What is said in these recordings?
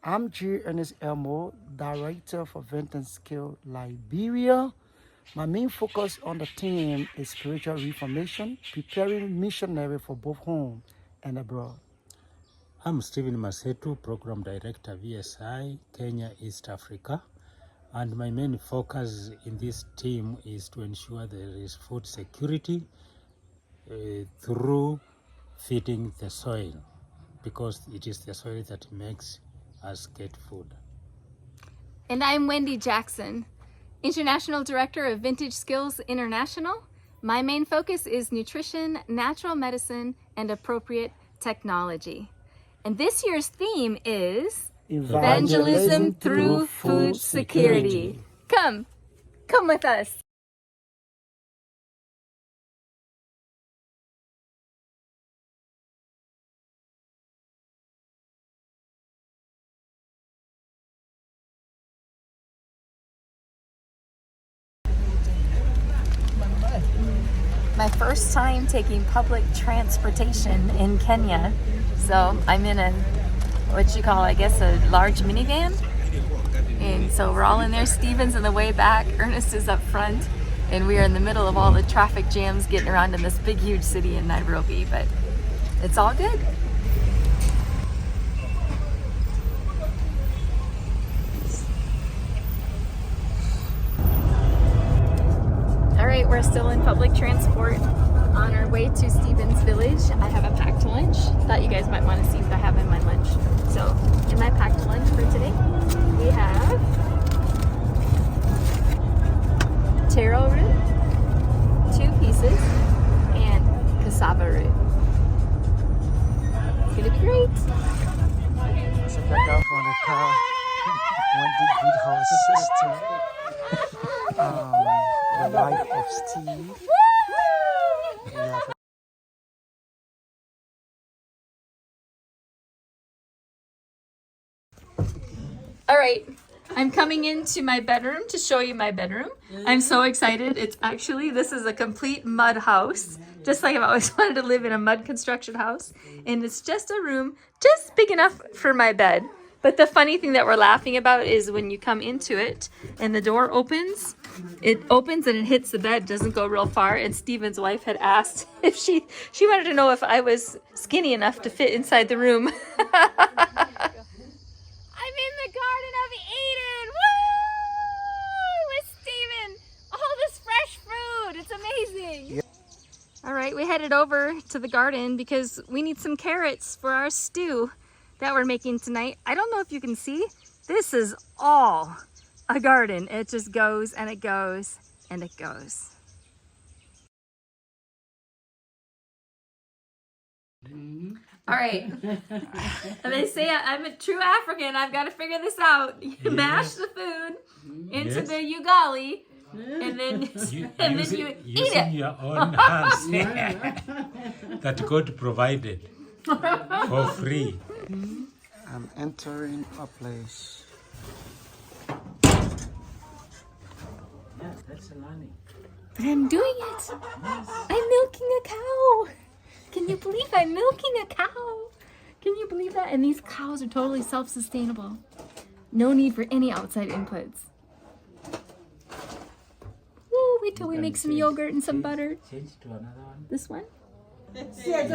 I'm G. Ernest Elmo, Director for Vinton Skill Liberia. My main focus on the team is spiritual reformation, preparing missionary for both home and abroad. I'm Stephen Masetu, Program Director, VSI, Kenya, East Africa. And my main focus in this team is to ensure there is food security through feeding the soil, because it is the soil that makes us get food. And I'm Wendy Jackson, International Director of Vintage Skills International. My main focus is nutrition, natural medicine, and appropriate technology. And this year's theme is Evangelism through Food Security. Come with us. My first time taking public transportation in Kenya. So I'm in a, what you call, I guess, a large minivan. And so we're all in there. Steven's in the way back, Ernest is up front, and we are in the middle of all the traffic jams getting around in this big, huge city in Nairobi, but it's all good. All right, we're still in public transport on our way to Stevens Village. I have a packed lunch. Thought you guys might want to see what I have in my lunch. So in my packed lunch for today, we have taro root, 2 pieces, and cassava root. It's gonna be great. So back out from the car, Wendy greet her sister, the wife of Steve. We have All right, I'm coming into my bedroom to show you my bedroom. I'm so excited. It's actually, this is a complete mud house, just like I've always wanted to live in a mud construction house. And it's just a room, just big enough for my bed. But the funny thing that we're laughing about is when you come into it and the door opens, it opens and it hits the bed, doesn't go real far. And Steven's wife had asked if she wanted to know if I was skinny enough to fit inside the room. I'm in the Garden of Eden! Woo! With Steven! All this fresh food! It's amazing! Yep. All right, we headed over to the garden because we need some carrots for our stew that we're making tonight. I don't know if you can see. This is all a garden. It just goes and it goes and it goes. All right. And they say I'm a true African. I've got to figure this out. You mash the food into the ugali, and then you eat it. Your own hands that God provided for free. I'm entering a place. Yeah, that's learning. But I'm doing it. I'm milking a cow. Can you believe I'm milking a cow? Can you believe that? And these cows are totally self-sustainable. No need for any outside inputs. Woo, wait till we make some yogurt and some butter. Change to another one. This one? Big huge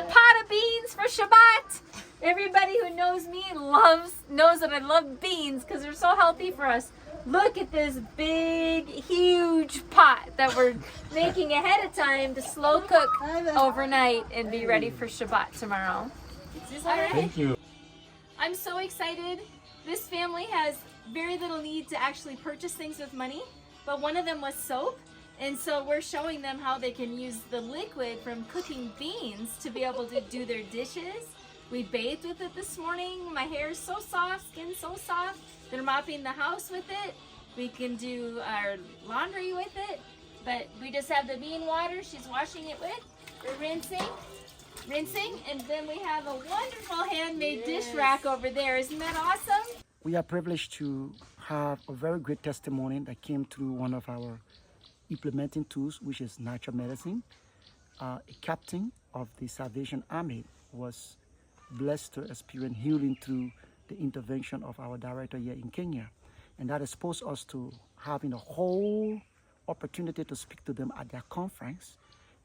pot of beans for Shabbat. Everybody who knows me knows that I love beans because they're so healthy for us. Look at this big, huge pot that we're making ahead of time to slow cook overnight and be ready for Shabbat tomorrow. All right. Thank you. I'm so excited. This family has very little need to actually purchase things with money, but one of them was soap. And so we're showing them how they can use the liquid from cooking beans to be able to do their dishes. We bathed with it this morning. My hair is so soft, skin so soft. They're mopping the house with it. We can do our laundry with it. But we just have the bean water she's washing it with. We're rinsing, and then we have a wonderful handmade dish rack over there. Isn't that awesome? We are privileged to have a very great testimony that came through one of our implementing tools, which is natural medicine. A captain of the Salvation Army was blessed to experience healing through the intervention of our director here in Kenya. And that exposed us to having a whole opportunity to speak to them at their conference.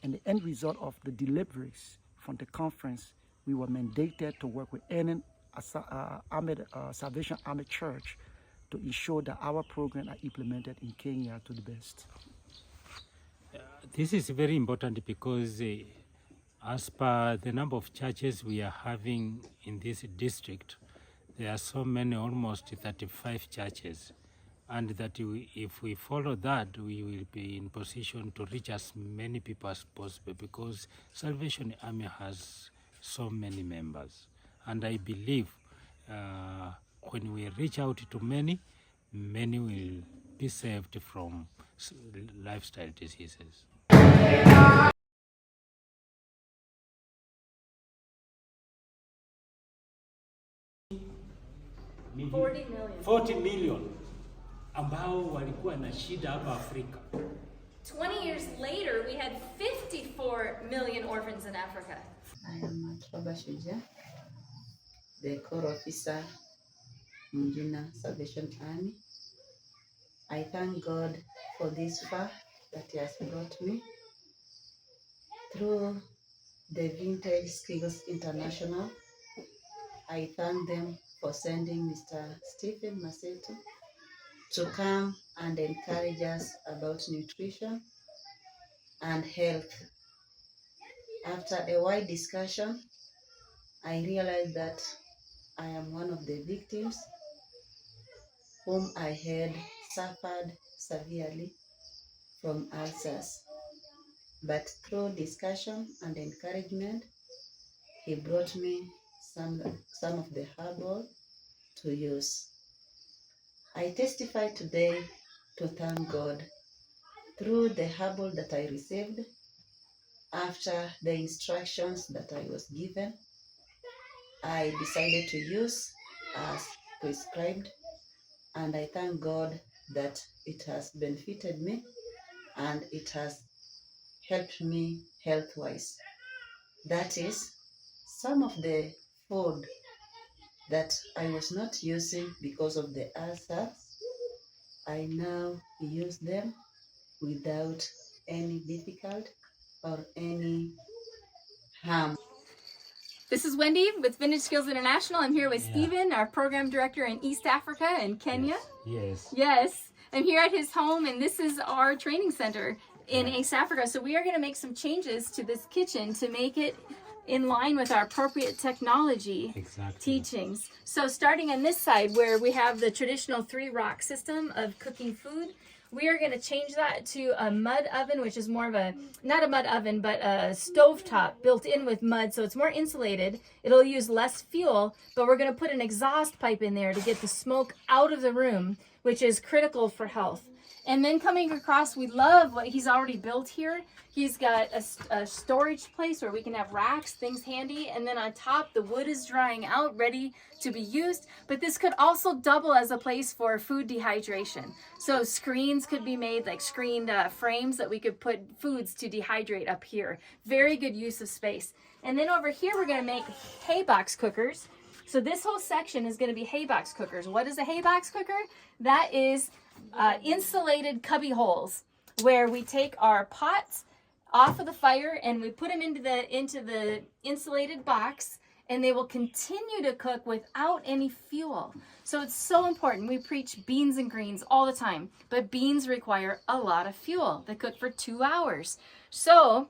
And the end result of the deliveries from the conference, we were mandated to work with any Salvation Army Church to ensure that our program are implemented in Kenya to the best. This is very important because as per the number of churches we are having in this district, there are so many, almost 35 churches. And that if we follow that, we will be in position to reach as many people as possible, because Salvation Army has so many members. And I believe when we reach out to many, many will be saved from lifestyle diseases. 40 million ambao walikuwa na shida hapa Afrika. 20 years later, we had 54 million orphans in Africa. I am Atoba Shuja, the Corps Officer, Mjuna Salvation Army. I thank God for this far that He has brought me. Through the Vintage Skills International, I thank them for sending Mr. Stephen Masetu to come and encourage us about nutrition and health. After a wide discussion, I realized that I am one of the victims whom I had suffered severely from ulcers. But through discussion and encouragement, he brought me some of the herbal to use. I testify today to thank God through the herbal that I received after the instructions that I was given. I decided to use as prescribed, and I thank God that it has benefited me and it has helped me health-wise. That is, some of the food that I was not using because of the ulcers, I now use them without any difficulty or any harm. This is Wendy with Vintage Skills International. I'm here with Stephen, our program director in East Africa and Kenya. Yes. I'm here at his home, and this is our training center in East Africa. So we are going to make some changes to this kitchen to make it in line with our appropriate technology teachings. So starting on this side where we have the traditional 3-rock system of cooking food, we are going to change that to a mud oven, which is more of a, not a mud oven, but a stovetop built in with mud, so it's more insulated. It'll use less fuel, but we're going to put an exhaust pipe in there to get the smoke out of the room, which is critical for health. And then coming across, we love what he's already built here. He's got a storage place where we can have racks, things handy, and then on top the wood is drying out, ready to be used. But this could also double as a place for food dehydration. So screens could be made, like screened frames that we could put foods to dehydrate up here. Very good use of space. And then over here we're going to make hay box cookers. So this whole section is going to be hay box cookers. What is a hay box cooker? That is insulated cubby holes where we take our pots off of the fire and we put them into the insulated box, and they will continue to cook without any fuel. So it's so important. We preach beans and greens all the time, but beans require a lot of fuel. They cook for 2 hours. So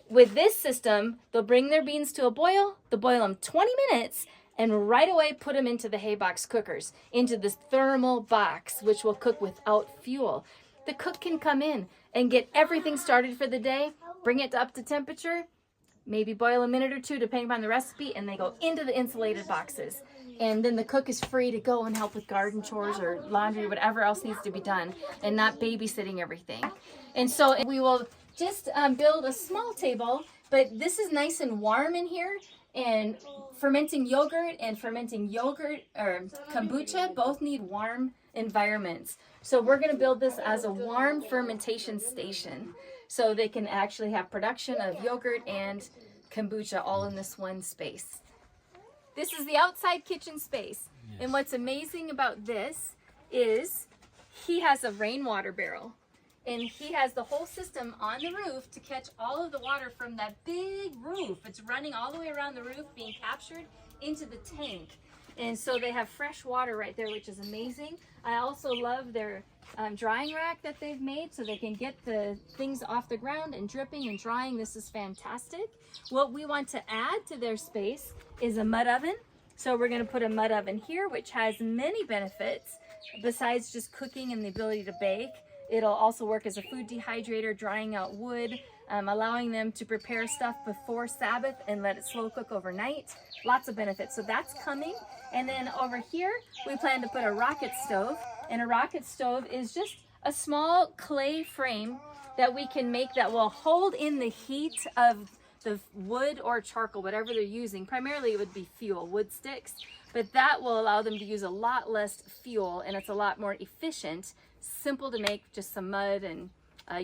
with this system, they'll bring their beans to a boil, they'll boil them 20 minutes, and right away put them into the hay box cookers, into this thermal box, which will cook without fuel. The cook can come in and get everything started for the day, bring it up to temperature, maybe boil a minute or two depending on the recipe, and they go into the insulated boxes. And then the cook is free to go and help with garden chores or laundry, whatever else needs to be done, and not babysitting everything. And so we will just build a small table, but this is nice and warm in here. And fermenting yogurt or kombucha both need warm environments. So we're going to build this as a warm fermentation station, so they can actually have production of yogurt and kombucha all in this one space. This is the outside kitchen space. Yes. And what's amazing about this is he has a rainwater barrel. And he has the whole system on the roof to catch all of the water from that big roof. It's running all the way around the roof, being captured into the tank. And so they have fresh water right there, which is amazing. I also love their drying rack that they've made, so they can get the things off the ground and dripping and drying. This is fantastic. What we want to add to their space is a mud oven. So we're going to put a mud oven here, which has many benefits besides just cooking and the ability to bake. It'll also work as a food dehydrator, drying out wood, allowing them to prepare stuff before Sabbath and let it slow cook overnight. Lots of benefits. So that's coming. And then over here, we plan to put a rocket stove. And a rocket stove is just a small clay frame that we can make that will hold in the heat of the wood or charcoal, whatever they're using. Primarily it would be fuel, wood sticks, but that will allow them to use a lot less fuel, and it's a lot more efficient. Simple to make, just some mud and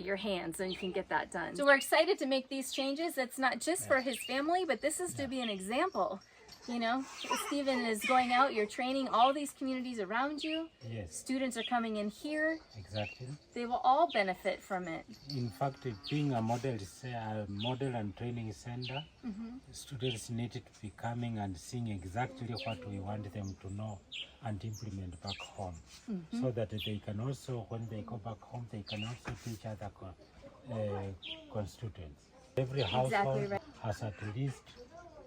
your hands, and you can get that done. So we're excited to make these changes. It's not just for his family, but this is to be an example. You know, Stephen is going out, you're training all these communities around you. Yes, Students are coming in here. exactly. They will all benefit from it. In fact, being a model and training center, students need to be coming and seeing exactly what we want them to know and implement back home, so that they can also, when they go back home, they can also teach other students. Every household right. has at least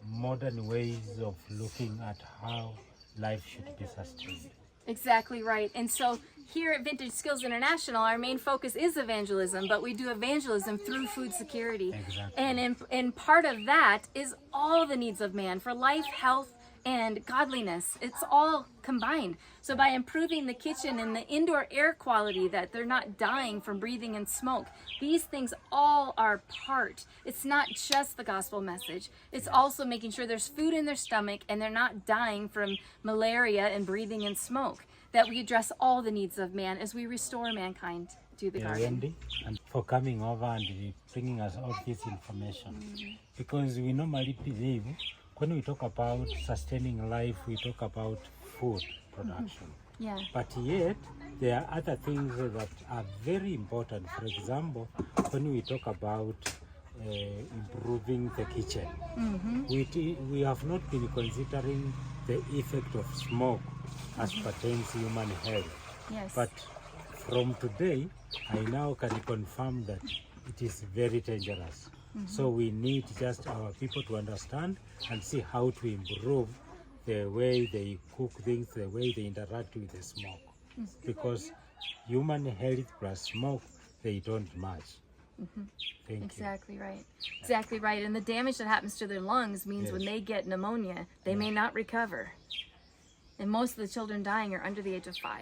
modern ways of looking at how life should be sustained. Exactly right. And so here at Vintage Skills International, our main focus is evangelism, but we do evangelism through food security. Exactly. And in part of that is all the needs of man for life, health, and godliness. It's all combined. So by improving the kitchen and the indoor air quality, that they're not dying from breathing in smoke, these things all are part. It's not just the gospel message. It's also making sure there's food in their stomach and they're not dying from malaria and breathing in smoke. That we address all the needs of man as we restore mankind to the garden. Wendy, and for coming over and bringing us all this information. Because we normally believe when we talk about sustaining life, we talk about food production. Yeah. But yet, there are other things that are very important. For example, when we talk about improving the kitchen, we have not been considering the effect of smoke as pertains to human health. Yes. But from today, I now can confirm that it is very dangerous. So we need just our people to understand and see how to improve the way they cook things, the way they interact with the smoke. Because human health plus smoke, they don't match. Thank you. Exactly right. Exactly right. And the damage that happens to their lungs means when they get pneumonia, they may not recover. And most of the children dying are under the age of 5.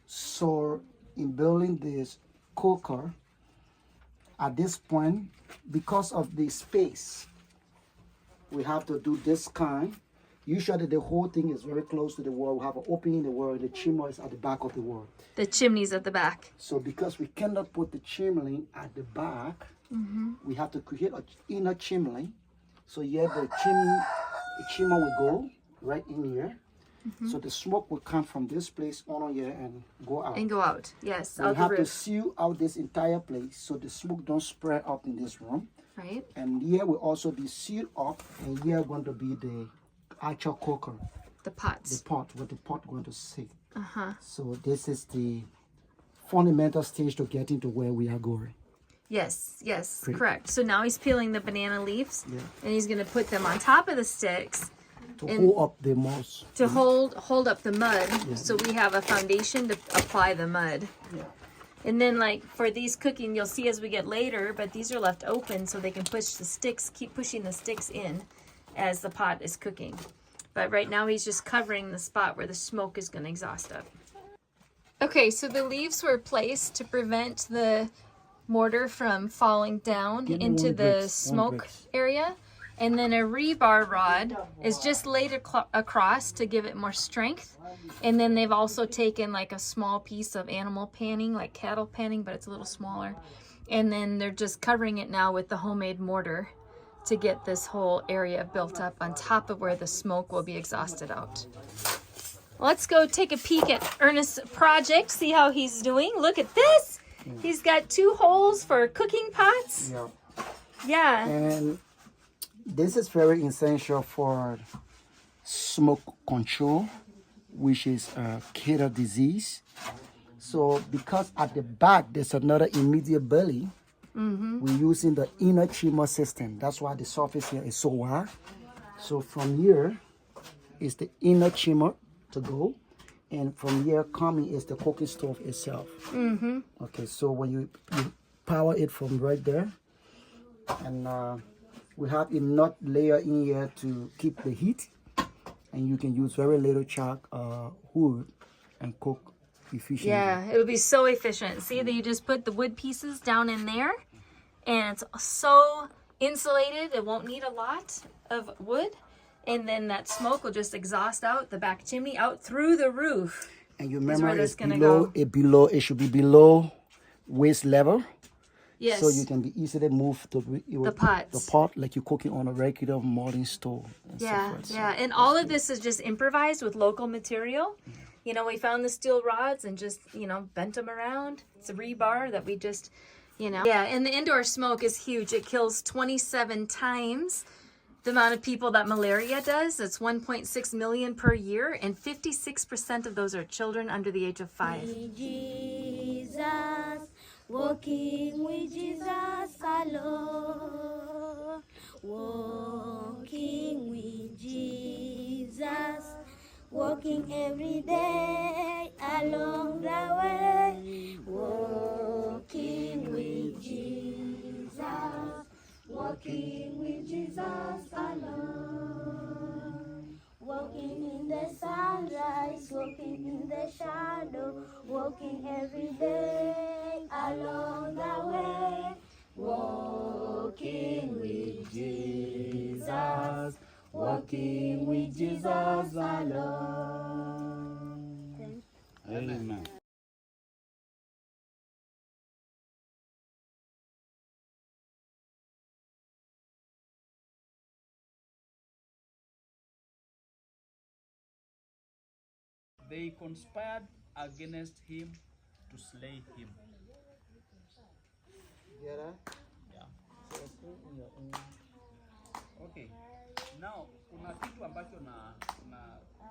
So in building this cooker, at this point, because of the space, we have to do this kind. Usually the whole thing is very close to the wall. We have an opening in the wall, the chimney is at the back of the wall. The chimney's at the back. So because we cannot put the chimney at the back, we have to create an inner chimney. So here the chimney will go right in here. So the smoke will come from this place on here and go out. And go out. Yes, We out the have to roof. seal out this entire place so the smoke don't spread out in this room. Right? And here will also be sealed up, and here going to be the actual cooker, The the pots. pot, where the pot going to sit. Uh-huh. So this is the fundamental stage to get into where we are going. Yes, yes, Great. correct. So now he's peeling the banana leaves, Yeah. and he's going to put them on top of the sticks To And- hold up the moss. to hold up the mud, so we have a foundation to apply the mud. Yeah. And then, like for these cooking, you'll see as we get later, but these are left open so they can push the sticks, keep pushing the sticks in as the pot is cooking. But right now he's just covering the spot where the smoke is going to exhaust up. Okay, so the leaves were placed to prevent the mortar from falling down Give me into one the bricks, one smoke bricks. area. And then a rebar rod is just laid across to give it more strength. And then they've also taken like a small piece of animal panning, like cattle panning, but it's a little smaller. And then they're just covering it now with the homemade mortar to get this whole area built up on top of where the smoke will be exhausted out. Let's go take a peek at Ernest's project, see how he's doing. Look at this. He's got 2 holes for cooking pots. Yeah. Yeah. And this is very essential for smoke control, which is cattle disease. So because at the back there's another immediate belly, we're using the inner chamber system. That's why the surface here is so wide. So from here is the inner chamber to go, and from here coming is the cooking stove itself. Okay, so when you power it from right there, and we have a nut layer in here to keep the heat, and you can use very little chalk wood and cook efficiently. Yeah, it'll be so efficient. See that you just put the wood pieces down in there, and it's so insulated, it won't need a lot of wood. And then that smoke will just exhaust out the back chimney, out through the roof. And you where remember that's it's gonna below, it should be below waist level. Yes. So you can be easily move the pots. the pot like you're cooking on a regular modern stove. And so Yeah, forth. So- yeah. And all of this is just improvised with local material. You know, we found the steel rods and just, bent them around. It's a rebar that we just, Yeah, and the indoor smoke is huge. It kills 27 times the amount of people that malaria does. It's 1.6 million per year, and 56% of those are children under the age of 5. Jesus, walking with Jesus alone, walking with Jesus, walking every day along the way, walking with Jesus, walking with Jesus alone, walking in the sunrise, walking in the shadow, walking every day along the way, walking with Jesus, walking with Jesus alone. Amen. They conspired against him to slay him. Yeah. Okay. Now kuna kitu ambacho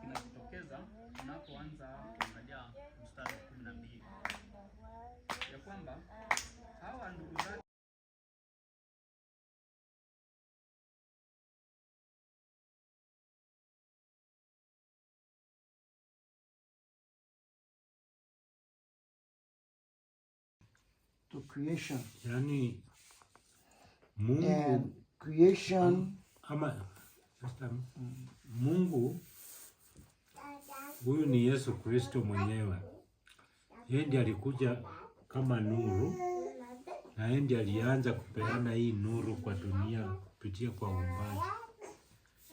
kinajitokeza unapoanza kuangalia mstari wa 12 ya kwamba hawa ndugu zake to creation. Yani Mungu And creation Mungu huyu ni Yesu Kristo mwenyewe. Yeye ndiye alikuja kama nuru, na yeye ndiye alianza kupeana hii nuru kwa dunia kupitia kwa uumbaji.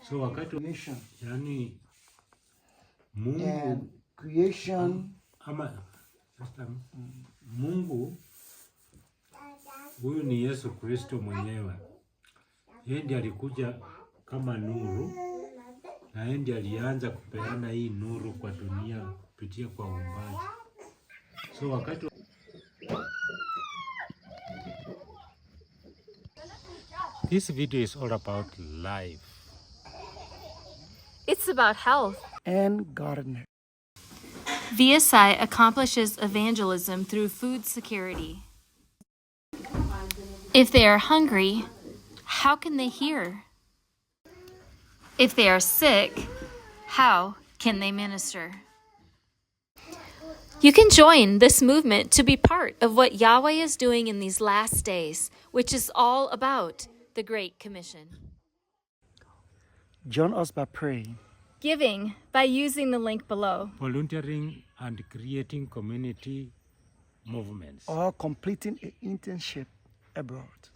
So wakati creation. yani Mungu And creation Mungu huyu ni Yesu Kristo mwenyewe. Yeye ndiye alikuja kama nuru, na yeye ndiye alianza kupeana hii nuru kwa dunia kupitia kwa uumbaji. So wakati this video is all about life. It's about health. and gardener. VSI accomplishes evangelism through food security. If they are hungry, how can they hear? If they are sick, how can they minister? You can join this movement to be part of what Yahweh is doing in these last days, which is all about the Great Commission. Join us by praying giving by using the link below. volunteering and creating community movements, or completing an internship abroad.